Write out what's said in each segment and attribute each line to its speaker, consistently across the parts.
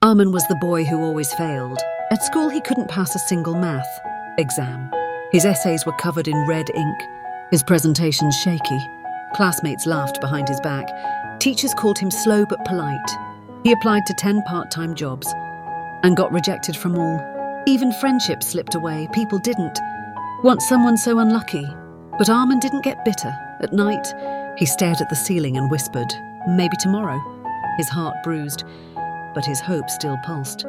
Speaker 1: Arman was the boy who always failed. At school, he couldn't pass a single math exam. His essays were covered in red ink, his presentations shaky. Classmates laughed behind his back. Teachers called him slow but polite. He applied to 10 part-time jobs and got rejected from all. Even friendships slipped away. People didn't want someone so unlucky. But Arman didn't get bitter. At night, he stared at the ceiling and whispered, "Maybe tomorrow." His heart bruised, but his hope still pulsed.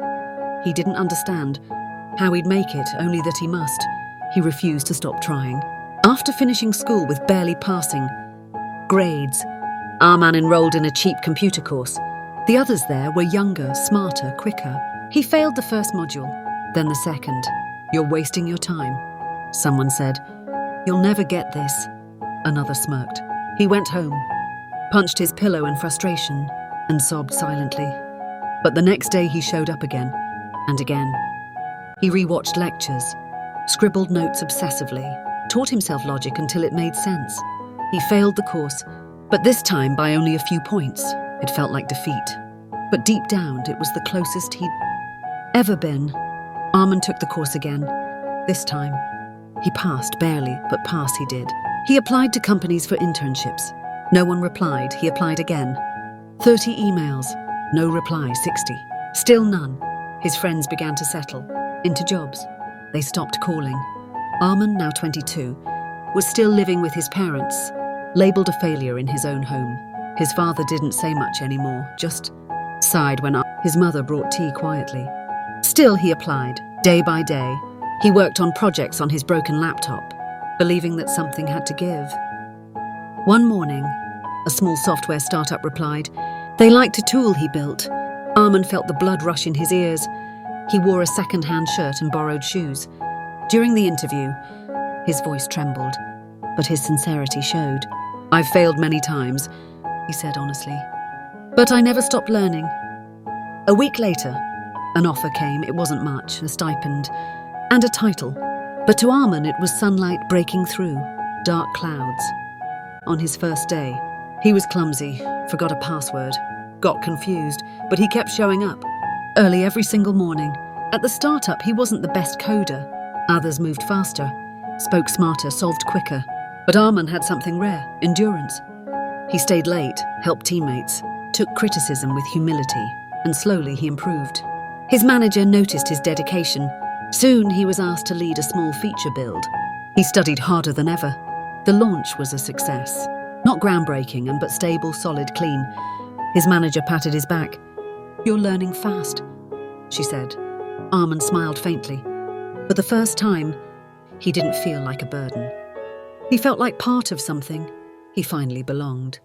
Speaker 1: He didn't understand how he'd make it, only that he must. He refused to stop trying. After finishing school with barely passing grades, Arman enrolled in a cheap computer course. The others there were younger, smarter, quicker. He failed the first module, then the second. "You're wasting your time," someone said. "You'll never get this," another smirked. He went home, punched his pillow in frustration, and sobbed silently. But the next day he showed up again, and again. He rewatched lectures, scribbled notes obsessively, taught himself logic until it made sense. He failed the course, but this time by only a few points. It felt like defeat. But deep down, it was the closest he'd ever been. Arman took the course again. This time, he passed, barely, but pass he did. He applied to companies for internships. No one replied. He applied again. 30 emails, no reply. 60. Still none. His friends began to settle into jobs. They stopped calling. Arman, now 22, was still living with his parents, labelled a failure in his own home. His father didn't say much anymore, just sighed when his mother brought tea quietly. Still, he applied, day by day. He worked on projects on his broken laptop, believing that something had to give. One morning, a small software startup replied. They liked a tool he built. Arman felt the blood rush in his ears. He wore a second-hand shirt and borrowed shoes. During the interview, his voice trembled, but his sincerity showed. "I've failed many times," he said honestly, "but I never stopped learning." A week later, an offer came. It wasn't much, a stipend and a title. But to Arman, it was sunlight breaking through dark clouds. On his first day, he was clumsy, forgot a password, got confused, but he kept showing up, early every single morning. At the startup, he wasn't the best coder. Others moved faster, spoke smarter, solved quicker. But Arman had something rare, endurance. He stayed late, helped teammates, took criticism with humility, and slowly he improved. His manager noticed his dedication. Soon he was asked to lead a small feature build. He studied harder than ever. The launch was a success. Not groundbreaking, but stable, solid, clean. His manager patted his back. "You're learning fast," she said. Arman smiled faintly. For the first time, he didn't feel like a burden. He felt like part of something. He finally belonged.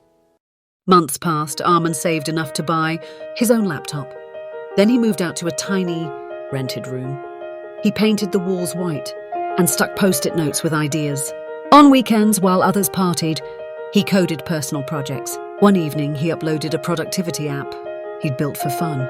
Speaker 1: Months passed. Arman saved enough to buy his own laptop. Then he moved out to a tiny, rented room. He painted the walls white and stuck post-it notes with ideas. On weekends, while others partied, he coded personal projects. One evening, he uploaded a productivity app he'd built for fun.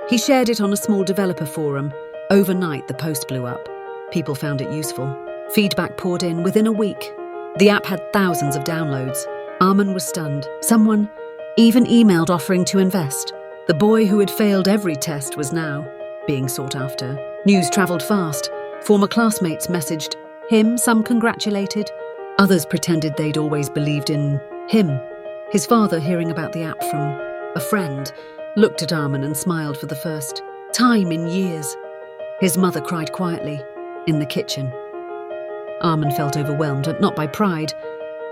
Speaker 1: He shared it on a small developer forum. Overnight, the post blew up. People found it useful. Feedback poured in. Within a week, the app had thousands of downloads. Arman was stunned. Someone even emailed offering to invest. The boy who had failed every test was now being sought after. News travelled fast. Former classmates messaged him, some congratulated. Others pretended they'd always believed in him. His father, hearing about the app from a friend, looked at Arman and smiled for the first time in years. His mother cried quietly in the kitchen. Arman felt overwhelmed, not by pride,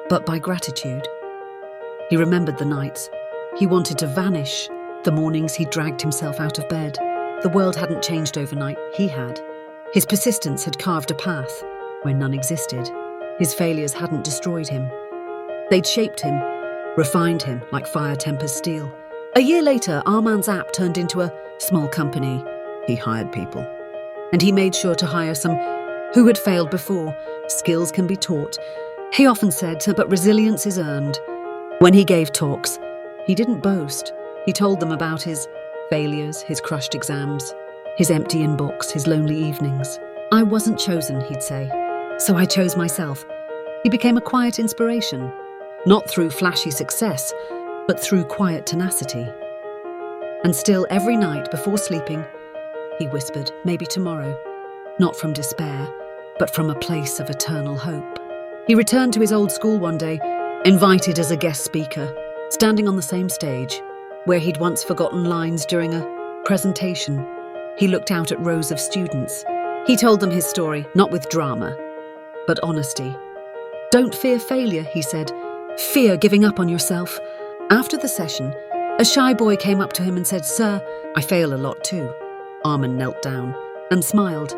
Speaker 1: but by gratitude. He remembered the nights he wanted to vanish, the mornings he dragged himself out of bed. The world hadn't changed overnight, he had. His persistence had carved a path where none existed. His failures hadn't destroyed him. They'd shaped him, refined him like fire tempers steel. A year later, Arman's app turned into a small company. He hired people. And he made sure to hire some who had failed before. Skills can be taught, he often said, but resilience is earned. When he gave talks, he didn't boast. He told them about his failures, his crushed exams, his empty inbox, his lonely evenings. "I wasn't chosen," he'd say, "so I chose myself." He became a quiet inspiration, not through flashy success, but through quiet tenacity. And still, every night before sleeping, he whispered, maybe tomorrow, not from despair, but from a place of eternal hope. He returned to his old school one day, invited as a guest speaker, standing on the same stage, where he'd once forgotten lines during a presentation. He looked out at rows of students. He told them his story, not with drama, but honesty. Don't fear failure, he said. Fear giving up on yourself. After the session, a shy boy came up to him and said, "Sir, I fail a lot too." Arman knelt down and smiled.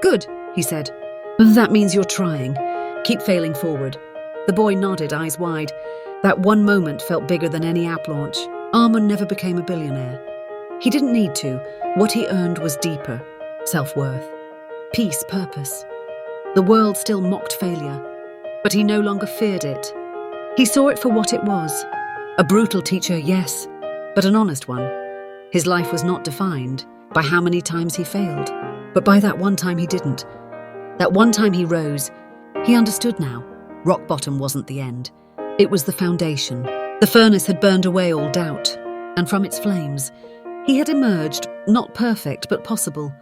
Speaker 1: "Good," he said. "That means you're trying. Keep failing forward." The boy nodded, eyes wide. That one moment felt bigger than any app launch. Arman never became a billionaire. He didn't need to. What he earned was deeper. Self-worth. Peace, purpose. The world still mocked failure, but he no longer feared it. He saw it for what it was. A brutal teacher, yes, but an honest one. His life was not defined by how many times he failed, but by that one time he didn't. That one time he rose. He understood now. Rock bottom wasn't the end. It was the foundation. The furnace had burned away all doubt, and from its flames, he had emerged, not perfect, but possible.